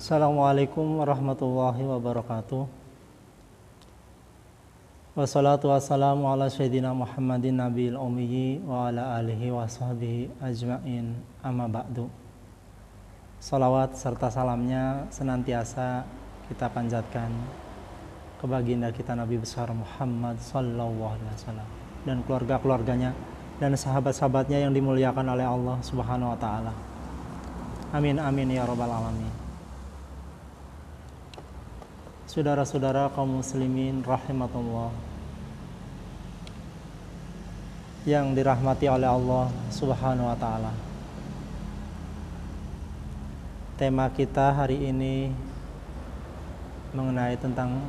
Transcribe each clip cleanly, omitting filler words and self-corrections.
Assalamualaikum warahmatullahi wabarakatuh. Wassalatu wassalamu ala sayyidina Muhammadin nabiyil ummi wa ala alihi wa sahbihi ajma'in, amma ba'du. Salawat serta salamnya senantiasa kita panjatkan ke baginda kita Nabi besar Muhammad sallallahu alaihi wasallam dan keluarga-keluarganya dan sahabat-sahabatnya yang dimuliakan oleh Allah Subhanahu wa taala. Amin amin ya rabbal alamin. Saudara-saudara kaum muslimin rahimatullah yang dirahmati oleh Allah Subhanahu wa taala. Tema kita hari ini mengenai tentang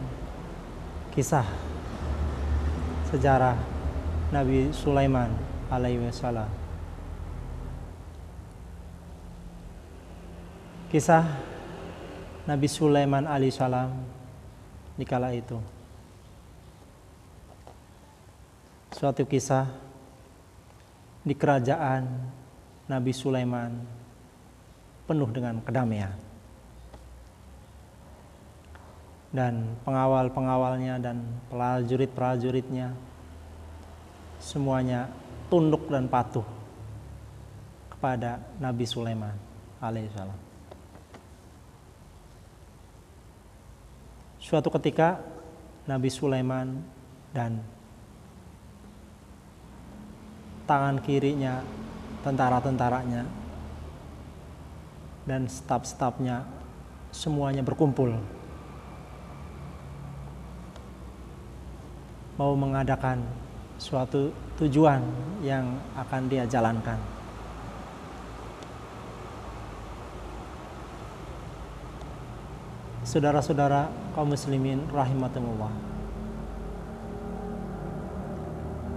kisah sejarah Nabi Sulaiman alaihi wassalam. Kisah Nabi Sulaiman alaihi salam di kala itu. Suatu kisah di kerajaan Nabi Sulaiman penuh dengan kedamaian. Dan pengawal-pengawalnya dan prajurit-prajuritnya semuanya tunduk dan patuh kepada Nabi Sulaiman alaihissalam. Suatu ketika Nabi Sulaiman dan tangan kirinya tentara-tentaranya dan staf-stafnya semuanya berkumpul mau mengadakan suatu tujuan yang akan dia jalankan. Saudara-saudara kaum muslimin rahimakumullah.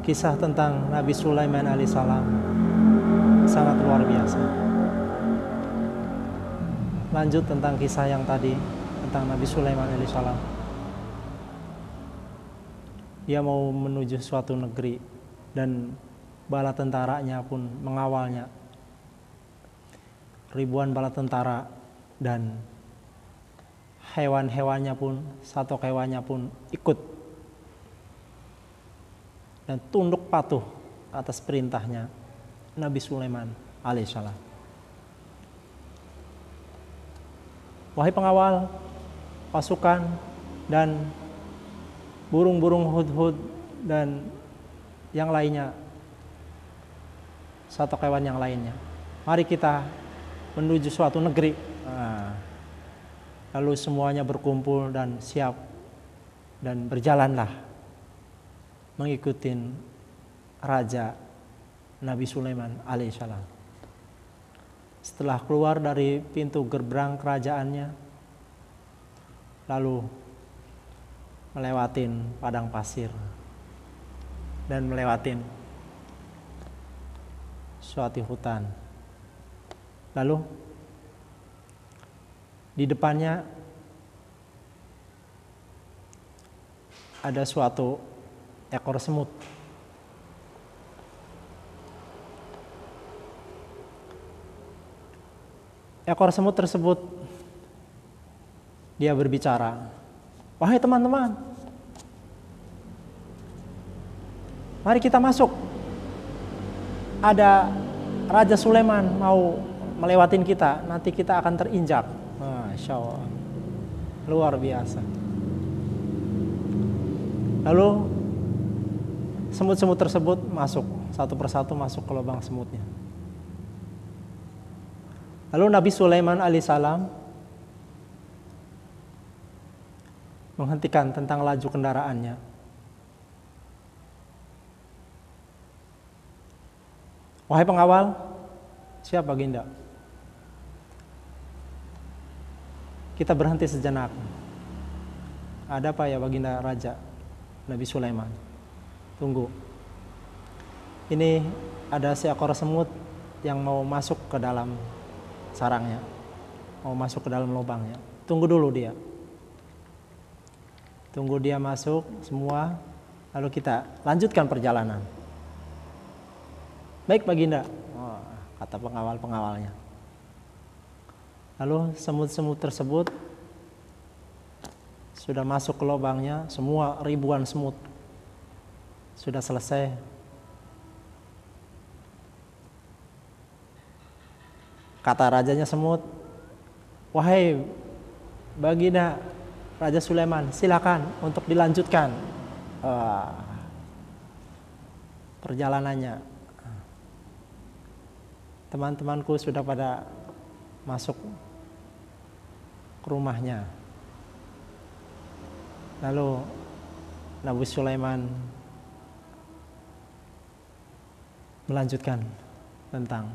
Kisah tentang Nabi Sulaiman alaihissalam sangat luar biasa. Lanjut tentang kisah yang tadi tentang Nabi Sulaiman alaihissalam. Dia mau menuju suatu negeri dan bala tentaranya pun mengawalnya. Ribuan bala tentara dan hewan-hewannya pun, satu hewannya pun ikut dan tunduk patuh atas perintahnya Nabi Sulaiman alaihissalam. Wahai pengawal, pasukan dan burung-burung hudhud dan yang lainnya, satu hewan yang lainnya, mari kita menuju suatu negeri. Lalu semuanya berkumpul dan siap dan berjalanlah mengikuti Raja Nabi Sulaiman alaihissalam. Setelah keluar dari pintu gerbang kerajaannya, lalu melewatin padang pasir dan melewatin suatu hutan. Lalu di depannya ada suatu ekor semut. Ekor semut tersebut dia berbicara, "Wahai teman-teman, mari kita masuk. Ada Raja Sulaiman mau melewatin kita, nanti kita akan terinjak." Masya Allah, luar biasa. Lalu semut-semut tersebut masuk, satu persatu masuk ke lubang semutnya. Lalu Nabi Sulaiman alaihissalam menghentikan tentang laju kendaraannya. Wahai pengawal, siap baginda? Kita berhenti sejenak. Ada apa ya baginda Raja Nabi Sulaiman? Tunggu. Ini ada seekor semut yang mau masuk ke dalam sarangnya, mau masuk ke dalam lubangnya. Tunggu dulu dia. Tunggu dia masuk semua, lalu kita lanjutkan perjalanan. Baik baginda, kata pengawal-pengawalnya. Lalu semut-semut tersebut sudah masuk ke lubangnya, semua ribuan semut sudah selesai. Kata rajanya semut, "Wahai baginda Raja Sulaiman, silakan untuk dilanjutkan perjalanannya. Teman-temanku sudah pada masuk ke rumahnya." Lalu Nabi Sulaiman melanjutkan tentang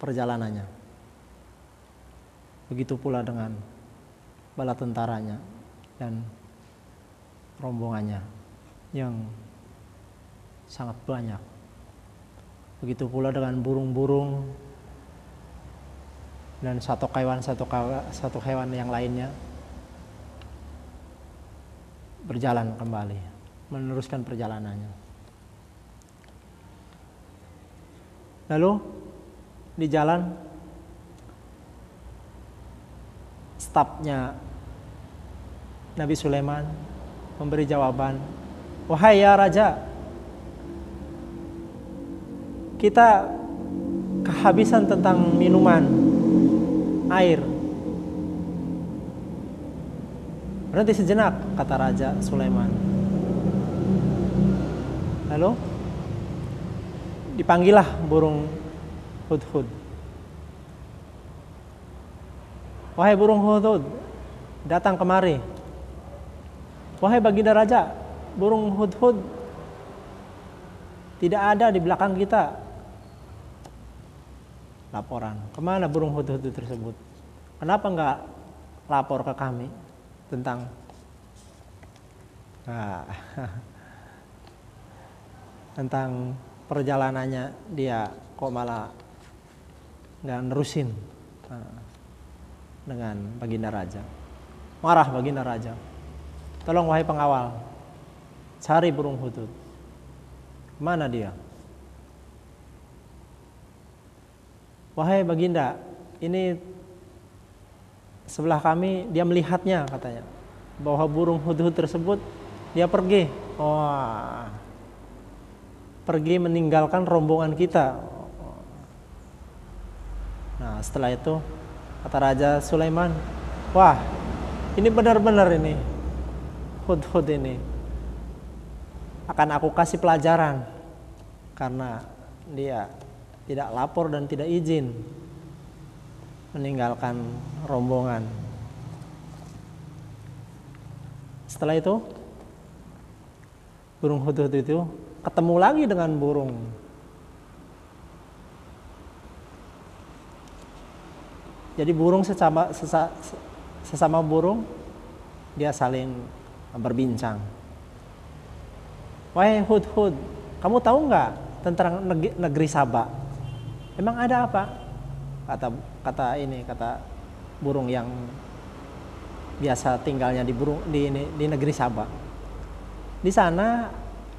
perjalanannya. Begitu pula dengan bala tentaranya dan rombongannya yang sangat banyak. Begitu pula dengan burung-burung dan satu hewan yang lainnya berjalan kembali, meneruskan perjalanannya. Lalu di jalan, stafnya Nabi Sulaiman memberi jawaban, "Wahai ya Raja, kita kehabisan tentang minuman, air. Berhenti sejenak," kata Raja Sulaiman. Lalu dipanggillah burung hudhud. "Wahai burung hudhud, datang kemari." "Wahai baginda Raja, burung hudhud tidak ada di belakang kita." Laporan, kemana burung hudhud tersebut? Kenapa enggak lapor ke kami tentang tentang perjalanannya dia, kok malah nggak nerusin dengan baginda raja. Marah baginda raja. "Tolong wahai pengawal, cari burung hudhud. Mana dia?" "Wahai baginda, ini sebelah kami, dia melihatnya," katanya, "bahwa burung hudhud tersebut dia pergi. Pergi meninggalkan rombongan kita." Nah, setelah itu kata Raja Sulaiman, "Wah, ini benar-benar ini hudhud ini akan aku kasih pelajaran karena dia tidak lapor dan tidak izin meninggalkan rombongan." Setelah itu burung hudhud itu ketemu lagi dengan burung. Jadi burung sesama burung dia saling berbincang. "Wahai hudhud, kamu tahu nggak tentang negeri Saba? Emang ada apa?" Kata burung yang biasa tinggalnya di negeri Saba. "Di sana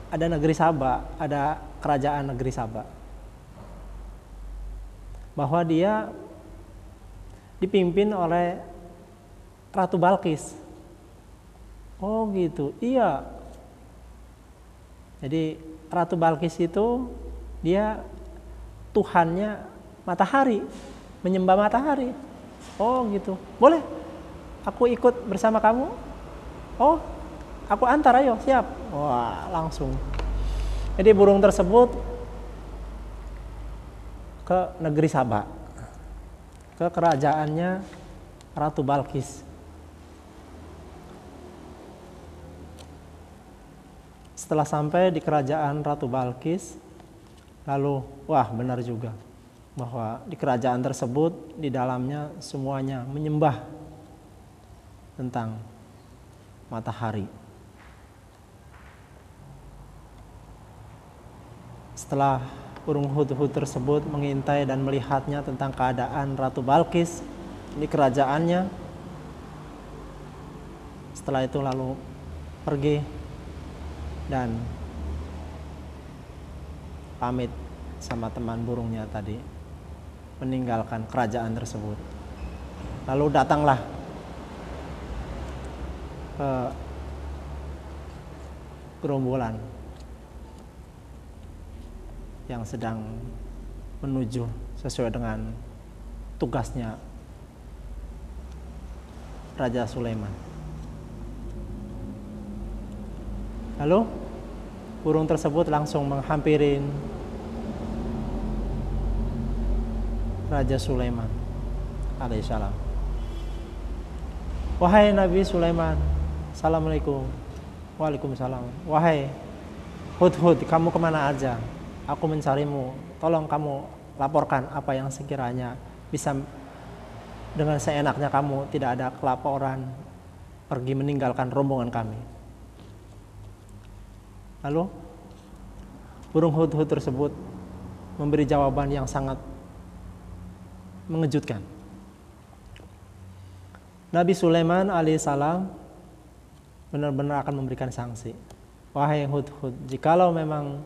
ada negeri Saba, ada kerajaan negeri Saba. Bahwa dia dipimpin oleh Ratu Balqis." "Oh gitu." "Iya. Jadi Ratu Balqis itu dia Tuhannya matahari, menyembah matahari." "Oh gitu. Boleh aku ikut bersama kamu?" "Oh, aku antar, ayo." "Siap." Wah, langsung. Jadi burung tersebut ke negeri Saba, ke kerajaannya Ratu Balqis. Setelah sampai di kerajaan Ratu Balqis, lalu wah, benar juga bahwa di kerajaan tersebut di dalamnya semuanya menyembah tentang matahari. Setelah burung hudhud tersebut mengintai dan melihatnya tentang keadaan Ratu Balqis di kerajaannya, setelah itu lalu pergi dan pamit sama teman burungnya tadi. meninggalkan kerajaan tersebut. Lalu datanglah gerombolan yang sedang menuju sesuai dengan tugasnya Raja Sulaiman. Lalu burung tersebut langsung menghampirin Raja Sulaiman alaihissalam. Wahai Nabi Sulaiman, assalamualaikum. Waalaikumsalam. Wahai Hudhud, kamu kemana aja? Aku mencarimu. Tolong kamu laporkan apa yang sekiranya bisa dengan seenaknya kamu, tidak ada kelaporan, pergi meninggalkan rombongan kami. Lalu burung hudhud tersebut memberi jawaban yang sangat mengejutkan. Nabi Sulaiman alaihissalam benar-benar akan memberikan sanksi. Wahai hudhud, jikalau memang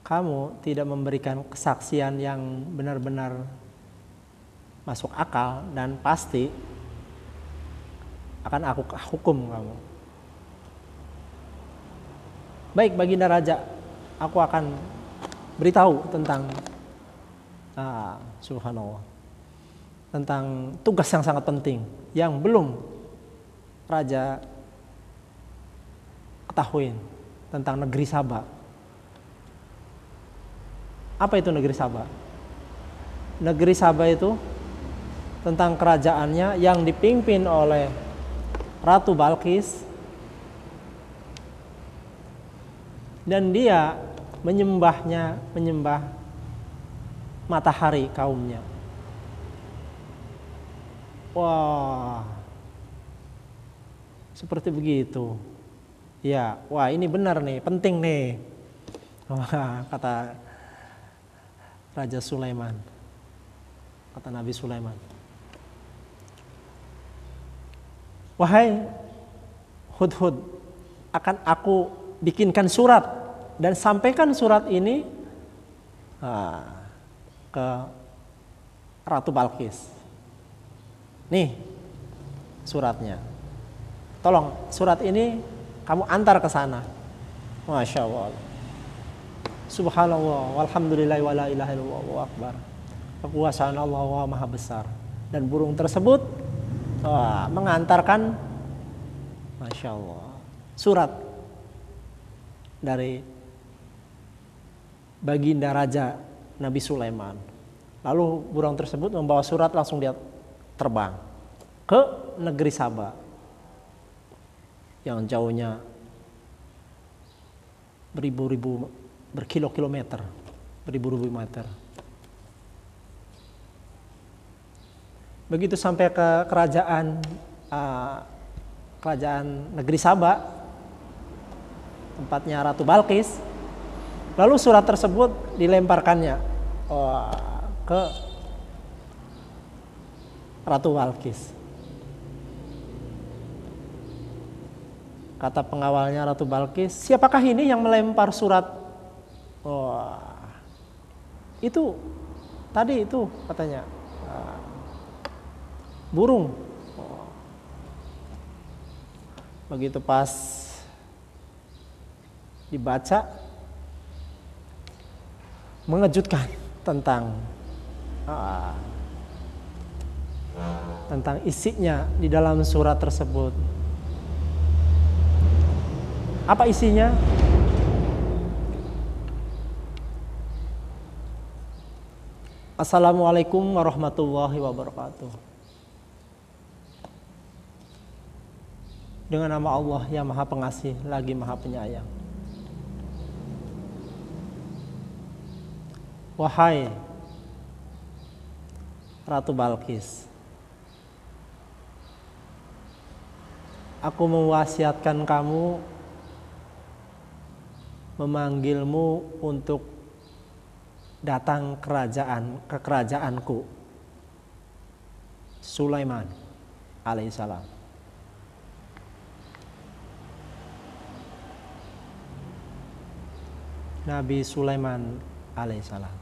kamu tidak memberikan kesaksian yang benar-benar masuk akal dan pasti, akan aku hukum kamu. Baik baginda raja, aku akan beritahu tentang subhanallah, tentang tugas yang sangat penting yang belum raja ketahui tentang negeri Saba. Apa itu negeri Saba? Negeri Saba itu tentang kerajaannya yang dipimpin oleh Ratu Balqis, dan dia menyembah matahari kaumnya. Wah, seperti begitu. Ya, wah ini benar nih, penting nih. Wah, kata Raja Sulaiman, kata Nabi Sulaiman. Wahai Hudhud, akan aku bikinkan surat dan sampaikan surat ini ke Ratu Balqis. Nih suratnya. Tolong surat ini kamu antar ke sana. Masya Allah. Subhanallah, walhamdulillah, wala ilaha illallah, wa akbar. Kekuasaan Allah wa maha besar. Dan burung tersebut mengantarkan, Masya Allah, surat dari baginda raja Nabi Sulaiman. Lalu burung tersebut membawa surat, langsung dia terbang ke negeri Saba yang jauhnya berkilo-kilometer, beribu-ribu meter. Begitu sampai ke kerajaan negeri Saba, tempatnya Ratu Balqis, lalu surat tersebut dilemparkannya ke Ratu Balqis. Kata pengawalnya Ratu Balqis, siapakah ini yang melempar surat? Itu tadi itu katanya burung. Begitu pas dibaca, mengejutkan tentang isinya di dalam surat tersebut. Apa isinya? Assalamualaikum warahmatullahi wabarakatuh. Dengan nama Allah yang Maha Pengasih lagi Maha Penyayang. Wahai Ratu Balqis, aku mewasiatkan kamu, memanggilmu untuk datang ke kerajaanku Sulaiman alaihissalam. Nabi Sulaiman alaihissalam.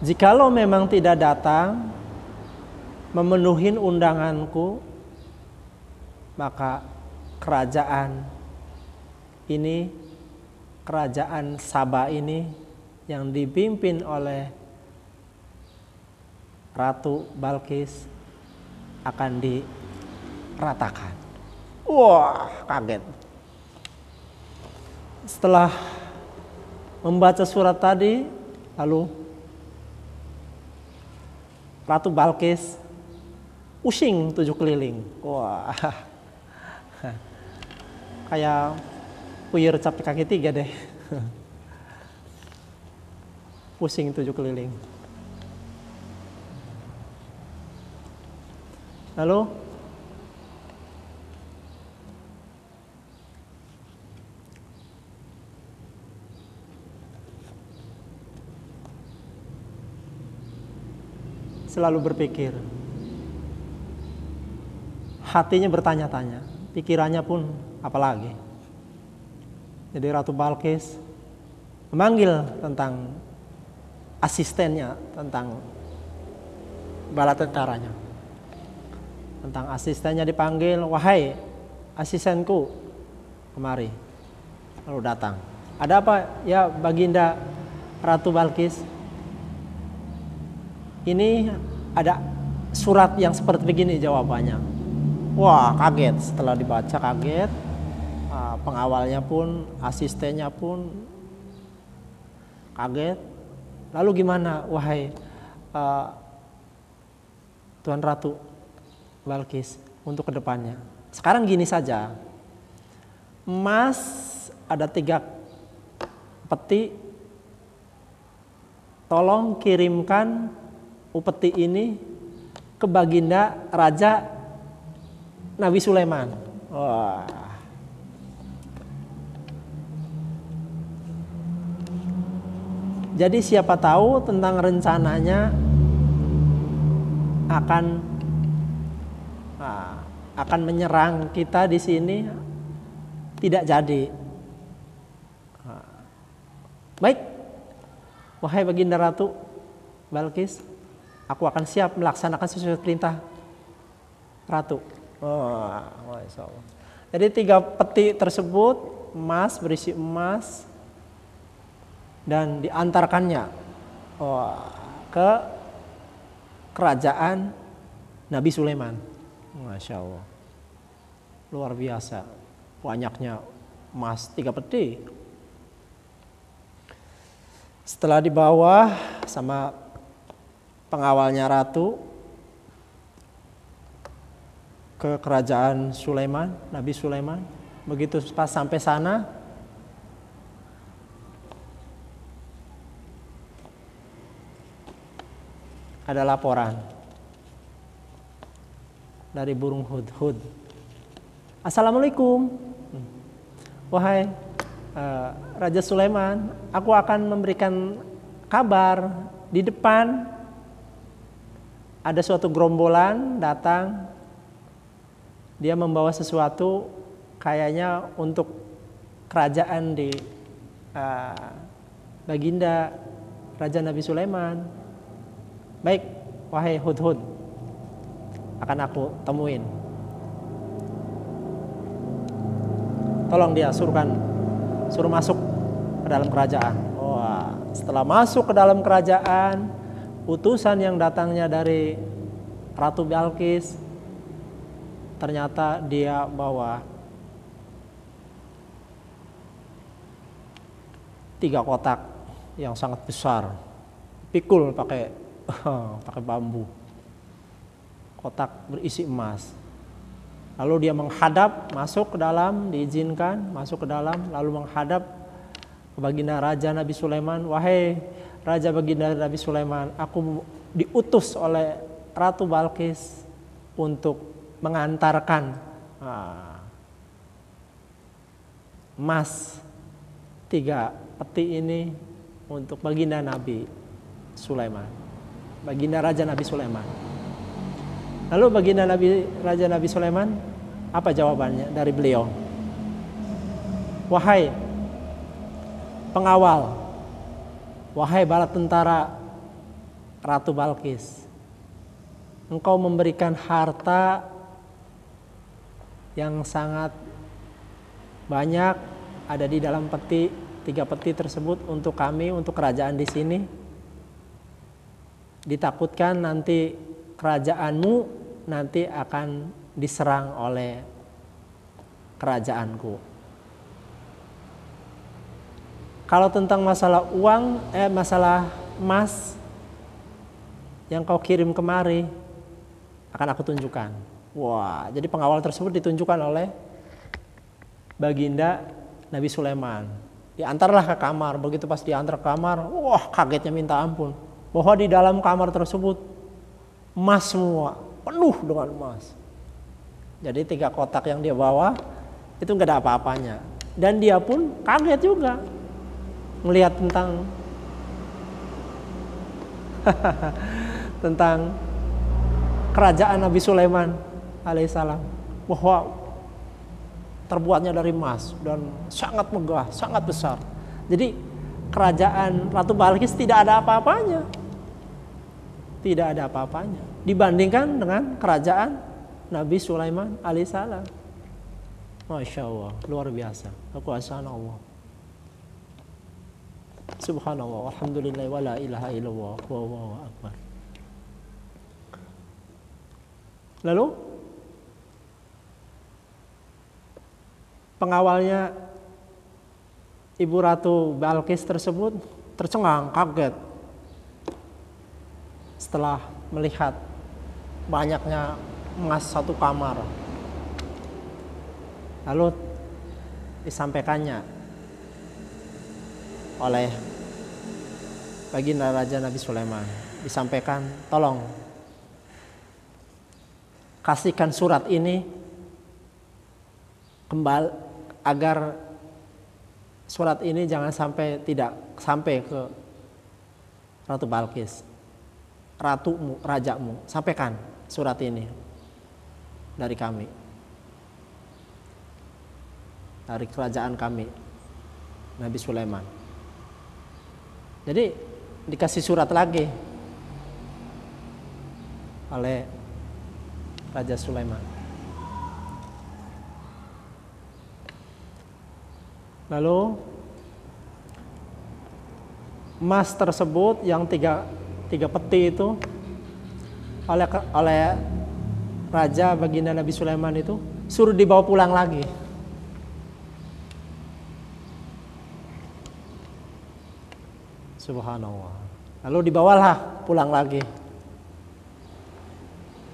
jikalau memang tidak datang memenuhi undanganku, maka kerajaan ini, kerajaan Saba ini yang dipimpin oleh Ratu Balqis akan diratakan. Wah, kaget. Setelah membaca surat tadi, lalu Ratu Balqis pusing 7 keliling. Wah, kayak puyir capek kaki 3 deh. Pusing 7 keliling. Lalu selalu berpikir, hatinya bertanya-tanya, pikirannya pun apalagi. Jadi Ratu Balqis memanggil tentang asistennya, tentang bala tentaranya. Tentang asistennya dipanggil, wahai asistenku, kemari. Lalu datang. Ada apa ya Baginda Ratu Balqis? Ini ada surat yang seperti begini jawabannya. Wah, kaget. Setelah dibaca kaget. Pengawalnya pun, asistennya pun kaget. Lalu gimana, wahai Tuan Ratu Balqis, untuk kedepannya? Sekarang gini saja. Emas ada 3 peti. Tolong kirimkan upeti ini ke Baginda Raja Nabi Sulaiman. Wah. Jadi siapa tahu tentang rencananya akan menyerang kita di sini tidak jadi. Baik, wahai Baginda Ratu Balqis, aku akan siap melaksanakan sesuai perintah Ratu. Masya Allah. Jadi 3 peti tersebut emas, berisi emas, dan diantarkannya ke kerajaan Nabi Sulaiman. Masya Allah, luar biasa banyaknya emas, 3 peti. Setelah dibawa sama pengawalnya Ratu ke kerajaan Sulaiman, Nabi Sulaiman, begitu pas sampai sana, ada laporan dari burung hudhud. Assalamualaikum, wahai Raja Sulaiman, aku akan memberikan kabar. Di depan ada suatu gerombolan datang, dia membawa sesuatu kayaknya untuk kerajaan di Baginda Raja Nabi Sulaiman. Baik, wahai hudhud, akan aku temuin. Tolong dia suruh masuk ke dalam kerajaan. Wah, setelah masuk ke dalam kerajaan, utusan yang datangnya dari Ratu Balqis, ternyata dia bawa 3 kotak yang sangat besar, pikul pakai bambu, kotak berisi emas. Lalu dia menghadap, masuk ke dalam, diizinkan masuk ke dalam, lalu menghadap ke Baginda Raja Nabi Sulaiman. Wahai Raja Baginda Nabi Sulaiman, aku diutus oleh Ratu Balqis untuk mengantarkan emas 3 peti ini untuk Baginda Nabi Sulaiman, Baginda Raja Nabi Sulaiman. Lalu Baginda Raja Nabi Sulaiman, apa jawabannya dari beliau? Wahai pengawal, wahai bala tentara Ratu Balqis, engkau memberikan harta yang sangat banyak ada di dalam peti, 3 peti tersebut untuk kami, untuk kerajaan di sini. Ditakutkan nanti kerajaanmu nanti akan diserang oleh kerajaanku. Kalau tentang masalah uang, masalah emas yang kau kirim kemari akan aku tunjukkan. Wah, jadi pengawal tersebut ditunjukkan oleh baginda Nabi Sulaiman. Diantarlah ke kamar. Begitu pas diantar ke kamar, wah kagetnya minta ampun. Bahwa di dalam kamar tersebut emas semua, penuh dengan emas. Jadi 3 kotak yang dia bawa itu nggak ada apa-apanya. Dan dia pun kaget juga melihat tentang kerajaan Nabi Sulaiman alaihissalam, bahwa terbuatnya dari emas dan sangat megah, sangat besar. Jadi kerajaan Ratu Balqis tidak ada apa-apanya. Tidak ada apa-apanya dibandingkan dengan kerajaan Nabi Sulaiman alaihissalam. Masya Allah, luar biasa kekuasaan Allah. Subhanallah, alhamdulillah, wa la ilaha illallah, wallahu akbar. Lalu pengawalnya Ibu Ratu Balqis tersebut tercengang, kaget setelah melihat banyaknya emas satu kamar. Lalu disampaikannya oleh baginda Raja Nabi Sulaiman, disampaikan, tolong kasihkan surat ini kembali agar surat ini jangan tidak sampai ke Ratu Balqis, ratumu, rajamu. Sampaikan surat ini dari kami, dari kerajaan kami Nabi Sulaiman. Jadi dikasih surat lagi oleh Raja Sulaiman. Lalu emas tersebut yang tiga peti itu oleh Raja baginda Nabi Sulaiman itu suruh dibawa pulang lagi. Subhanallah. Lalu dibawalah pulang lagi.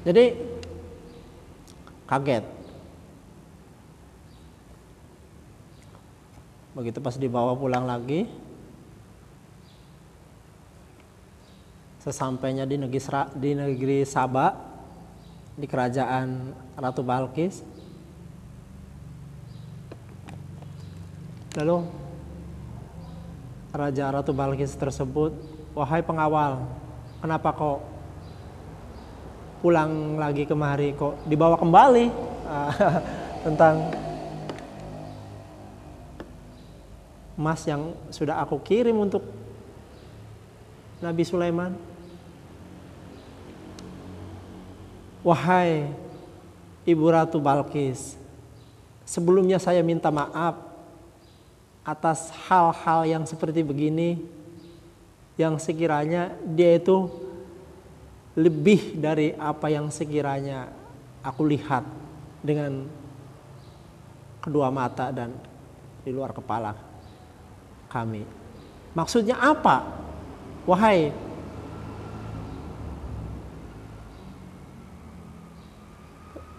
Jadi kaget. Begitu pas dibawa pulang lagi, sesampainya di negeri Saba, di kerajaan Ratu Balqis, lalu Raja Ratu Balqis tersebut, wahai pengawal, kenapa kok pulang lagi kemari, kok dibawa kembali? Tentang emas yang sudah aku kirim untuk Nabi Sulaiman. Wahai Ibu Ratu Balqis, sebelumnya saya minta maaf atas hal-hal yang seperti begini, yang sekiranya dia itu lebih dari apa yang sekiranya aku lihat dengan kedua mata dan di luar kepala kami. Maksudnya apa? Wahai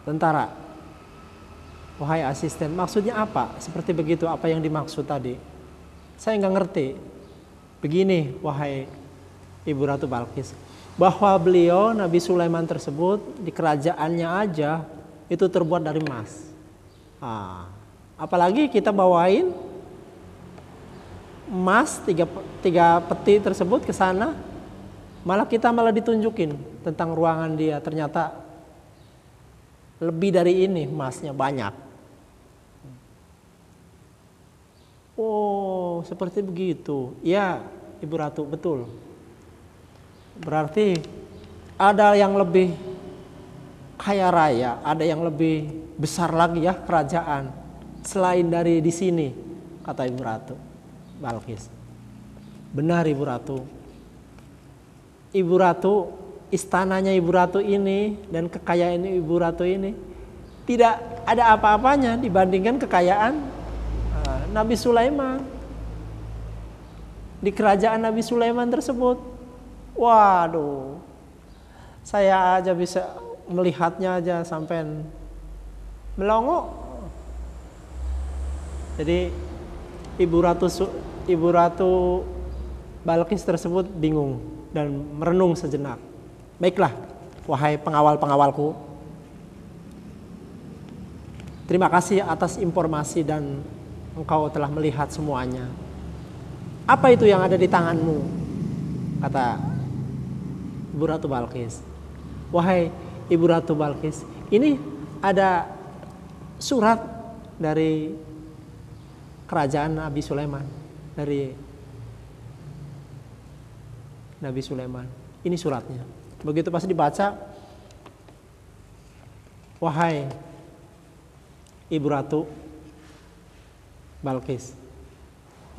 tentara, wahai asisten, maksudnya apa? Seperti begitu apa yang dimaksud tadi? Saya nggak ngerti. Begini, wahai Ibu Ratu Balqis, bahwa beliau Nabi Sulaiman tersebut di kerajaannya aja itu terbuat dari emas. Apalagi kita bawain emas tiga peti tersebut ke sana, malah ditunjukin tentang ruangan dia, ternyata lebih dari ini emasnya banyak. Oh, seperti begitu. Ya, Ibu Ratu, betul. Berarti ada yang lebih kaya raya, ada yang lebih besar lagi ya kerajaan selain dari di sini, kata Ibu Ratu Balkis. Benar Ibu Ratu. Ibu Ratu, istananya Ibu Ratu ini dan kekayaan Ibu Ratu ini tidak ada apa-apanya dibandingkan kekayaan Nabi Sulaiman. Di kerajaan Nabi Sulaiman tersebut, waduh, saya aja bisa melihatnya aja sampai melongo. Jadi Ibu Ratu Balkis tersebut bingung dan merenung sejenak. Baiklah, wahai pengawal-pengawalku, terima kasih atas informasi dan engkau telah melihat semuanya. Apa itu yang ada di tanganmu? Kata Ibu Ratu Balkis. Wahai Ibu Ratu Balkis, ini ada surat dari kerajaan Nabi Sulaiman, dari Nabi Sulaiman. Ini suratnya. Begitu pas dibaca, wahai Ibu Ratu Balkis,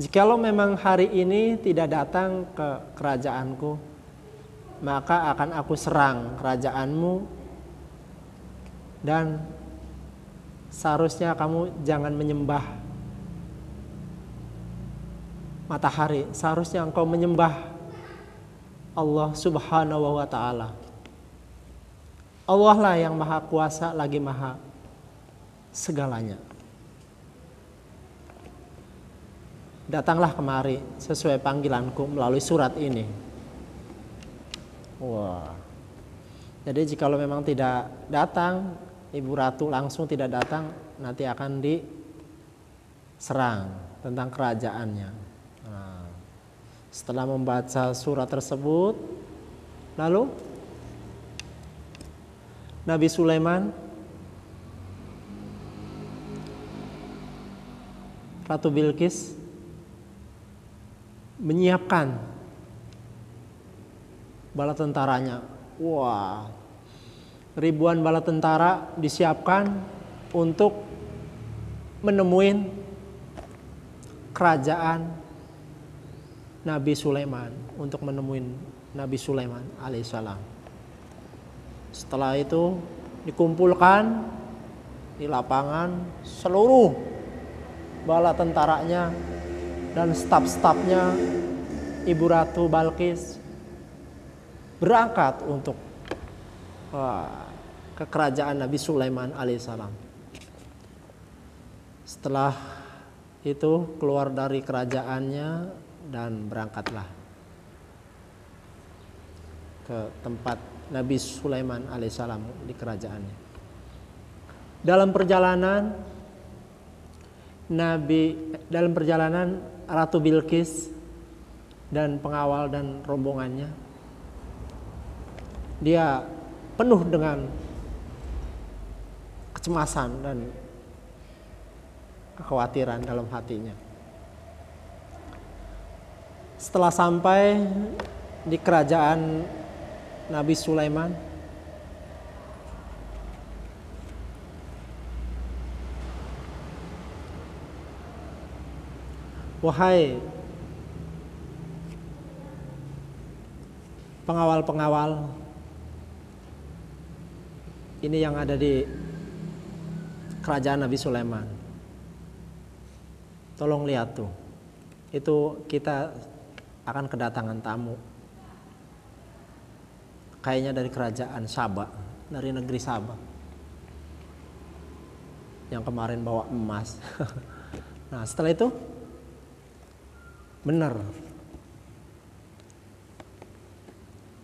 jikalau memang hari ini tidak datang ke kerajaanku, maka akan aku serang kerajaanmu, dan seharusnya kamu jangan menyembah matahari, seharusnya engkau menyembah Allah Subhanahu wa ta'ala. Allah lah yang maha kuasa lagi maha segalanya. Datanglah kemari sesuai panggilanku melalui surat ini. Wah. Jadi jikalau memang tidak datang, Ibu Ratu langsung tidak datang, nanti akan diserang tentang kerajaannya. Nah, setelah membaca surat tersebut, lalu Nabi Sulaiman, Ratu Bilqis menyiapkan bala tentaranya. Wah, ribuan bala tentara disiapkan untuk menemuin kerajaan Nabi Sulaiman, untuk menemuin Nabi Sulaiman alaihissalam. Setelah itu dikumpulkan di lapangan seluruh bala tentaranya dan staf-stafnya Ibu Ratu Balkis berangkat untuk ke kerajaan Nabi Sulaiman alaihissalam. Setelah itu keluar dari kerajaannya dan berangkatlah ke tempat Nabi Sulaiman alaihissalam di kerajaannya. Dalam perjalanan Ratu Bilqis dan pengawal dan rombongannya, dia penuh dengan kecemasan dan kekhawatiran dalam hatinya. Setelah sampai di kerajaan Nabi Sulaiman, wahai pengawal-pengawal ini yang ada di kerajaan Nabi Sulaiman, tolong lihat tuh, itu kita akan kedatangan tamu, kayaknya dari kerajaan Sabah, dari negeri Sabah, yang kemarin bawa emas. Nah setelah itu benar,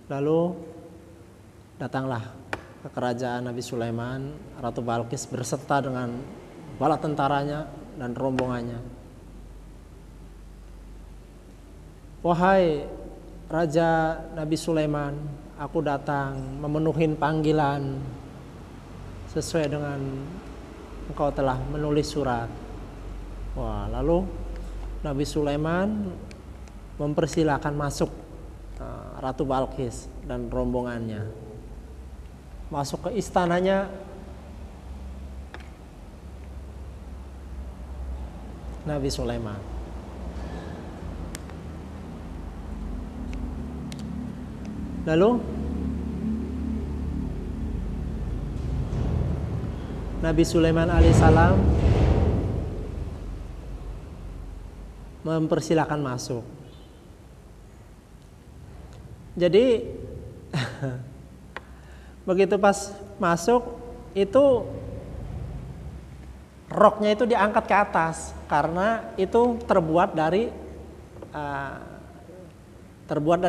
lalu datanglah ke kerajaan Nabi Sulaiman, Ratu Balqis berserta dengan bala tentaranya dan rombongannya. Wahai Raja Nabi Sulaiman, aku datang memenuhi panggilan sesuai dengan engkau telah menulis surat. Wah, lalu Nabi Sulaiman mempersilahkan masuk Ratu Balqis dan rombongannya masuk ke istananya Nabi Sulaiman. Lalu Nabi Sulaiman alaihissalam mempersilahkan masuk. Jadi begitu pas masuk itu roknya itu diangkat ke atas karena itu terbuat dari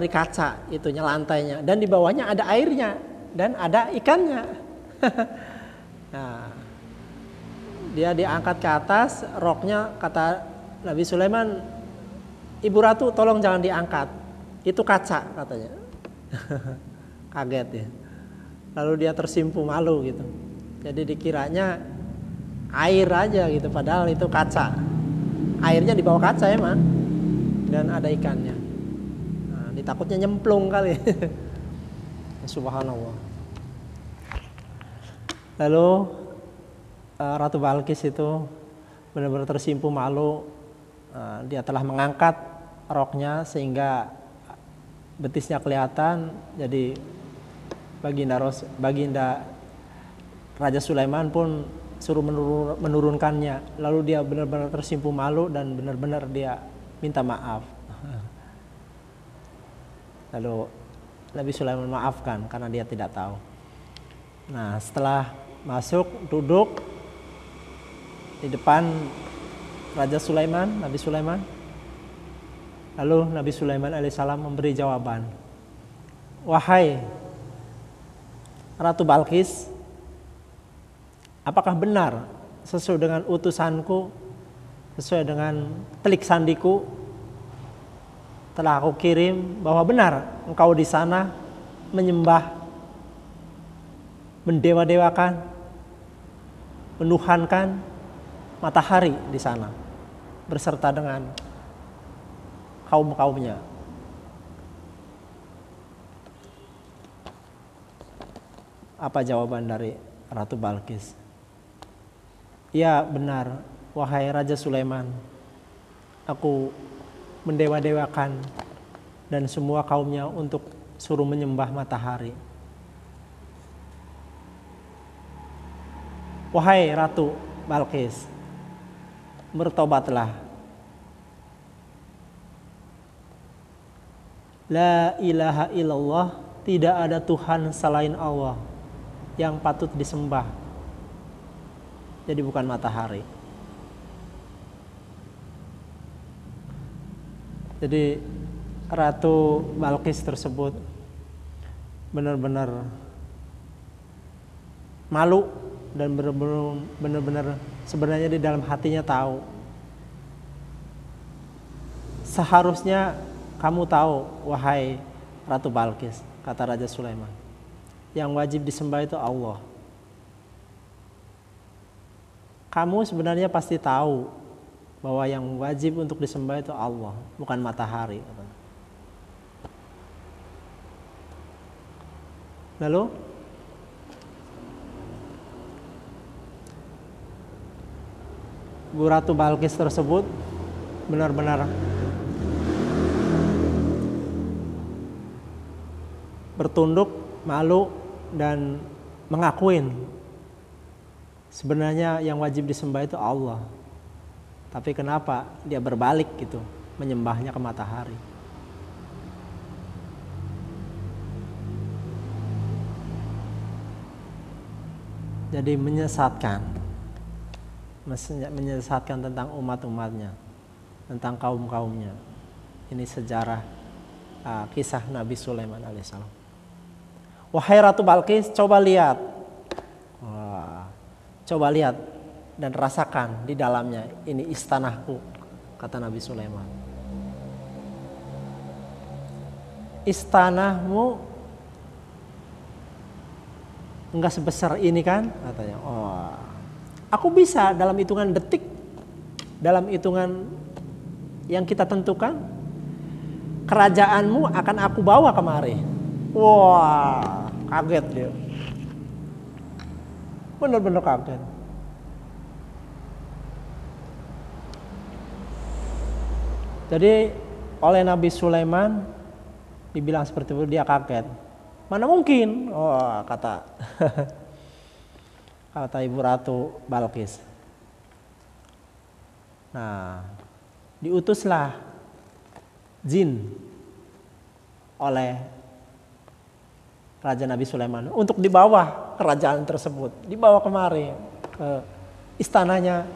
kaca itunya lantainya, dan di bawahnya ada airnya dan ada ikannya. Nah, dia diangkat ke atas roknya, kata Nabi Sulaiman, Ibu Ratu tolong jangan diangkat, itu kaca katanya. Kaget ya. Lalu dia tersimpu malu gitu. Jadi dikiranya air aja gitu, padahal itu kaca. Airnya di bawah kaca emang, dan ada ikannya. Nah, ditakutnya nyemplung kali. Subhanallah. Lalu Ratu Balqis itu benar-benar tersimpu malu. Dia telah mengangkat roknya sehingga betisnya kelihatan. Jadi baginda Raja Sulaiman pun suruh menurunkannya. Lalu dia benar-benar tersimpu malu dan benar-benar dia minta maaf. Lalu Nabi Sulaiman maafkan karena dia tidak tahu. Nah, setelah masuk duduk di depan Raja Sulaiman, Nabi Sulaiman. Lalu Nabi Sulaiman alaihissalam memberi jawaban. Wahai Ratu Balqis, apakah benar sesuai dengan utusanku, sesuai dengan telik sandiku, telah aku kirim bahwa benar engkau di sana menyembah, mendewa-dewakan, menuhankan matahari di sana berserta dengan kaum-kaumnya. Apa jawaban dari Ratu Balqis? Ya benar, wahai Raja Sulaiman, aku mendewa-dewakan dan semua kaumnya untuk suruh menyembah matahari. Wahai Ratu Balqis, bertobatlah. La ilaha illallah, tidak ada Tuhan selain Allah yang patut disembah. Jadi bukan matahari. Jadi Ratu Balqis tersebut benar-benar malu dan benar-benar sebenarnya di dalam hatinya tahu. Seharusnya kamu tahu, wahai Ratu Balqis, kata Raja Sulaiman, yang wajib disembah itu Allah. Kamu sebenarnya pasti tahu bahwa yang wajib untuk disembah itu Allah, bukan matahari. Lalu Bu Ratu Balqis tersebut benar-benar bertunduk, malu, dan mengakuin sebenarnya yang wajib disembah itu Allah. Tapi kenapa dia berbalik gitu, menyembahnya ke matahari? Jadi menyesatkan tentang umat-umatnya, tentang kaum-kaumnya. Ini sejarah kisah Nabi Sulaiman alaihissalam. Wahai Ratu Balqis, coba lihat. Coba lihat dan rasakan di dalamnya, ini istanaku, kata Nabi Sulaiman. Istanamu enggak sebesar ini kan, katanya. Oh, aku bisa dalam hitungan detik, dalam hitungan yang kita tentukan, kerajaanmu akan aku bawa kemari. Wah, kaget dia. Benar-benar kaget. Jadi oleh Nabi Sulaiman dibilang seperti itu, dia kaget. Mana mungkin? Oh, kata Ibu Ratu Balqis. Nah, diutuslah jin oleh Raja Nabi Sulaiman untuk dibawa kerajaan tersebut, dibawa kemari ke istananya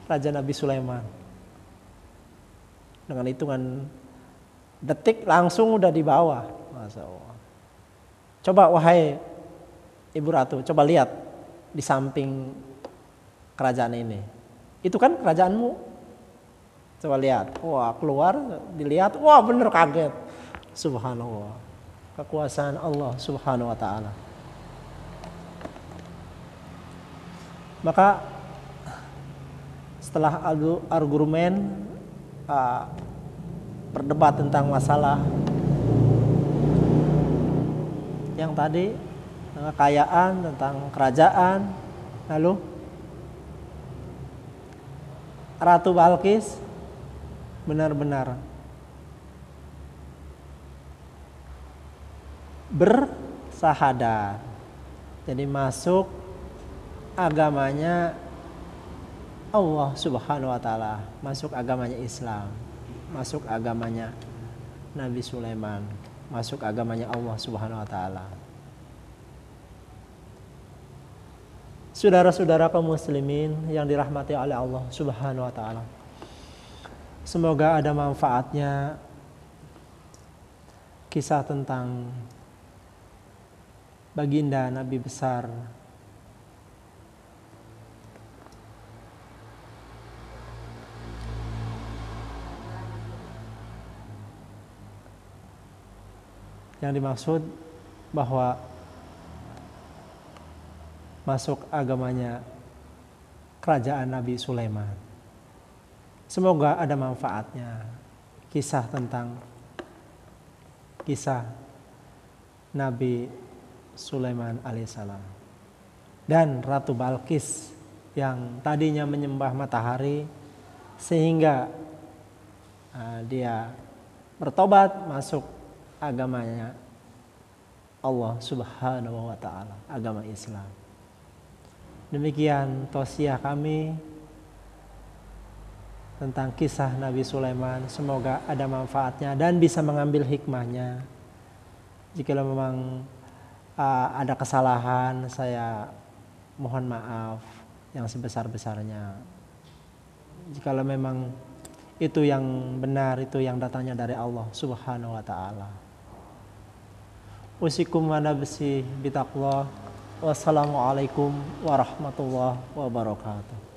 Raja Nabi Sulaiman. Dengan hitungan detik langsung udah dibawa. Masya Allah. Coba wahai Ibu Ratu, coba lihat di samping kerajaan ini. Itu kan kerajaanmu. Coba lihat. Wah, keluar, dilihat. Wah, bener kaget. Subhanallah. Kekuasaan Allah Subhanahu wa ta'ala. Maka setelah argumen berdebat tentang masalah yang tadi, kekayaan, tentang kerajaan, lalu Ratu Balqis benar-benar bersahadat, jadi masuk agamanya Allah Subhanahu wa ta'ala, masuk agamanya Islam, masuk agamanya Nabi Sulaiman, masuk agamanya Allah Subhanahu wa ta'ala. Saudara-saudara kaum muslimin yang dirahmati oleh Allah Subhanahu wa ta'ala, semoga ada manfaatnya kisah tentang baginda Nabi besar yang dimaksud bahwa masuk agamanya kerajaan Nabi Sulaiman. Semoga ada manfaatnya kisah tentang kisah Nabi Sulaiman alaihissalam dan Ratu Balqis yang tadinya menyembah matahari sehingga dia bertobat masuk agamanya Allah Subhanahu wa ta'ala, agama Islam. Demikian tausiah kami tentang kisah Nabi Sulaiman. Semoga ada manfaatnya dan bisa mengambil hikmahnya. Jika memang ada kesalahan, saya mohon maaf yang sebesar-besarnya. Jika memang itu yang benar, itu yang datangnya dari Allah Subhanahu wa ta'ala. Usikum wa nafsi bitaqwa. Wassalamualaikum warahmatullahi wabarakatuh.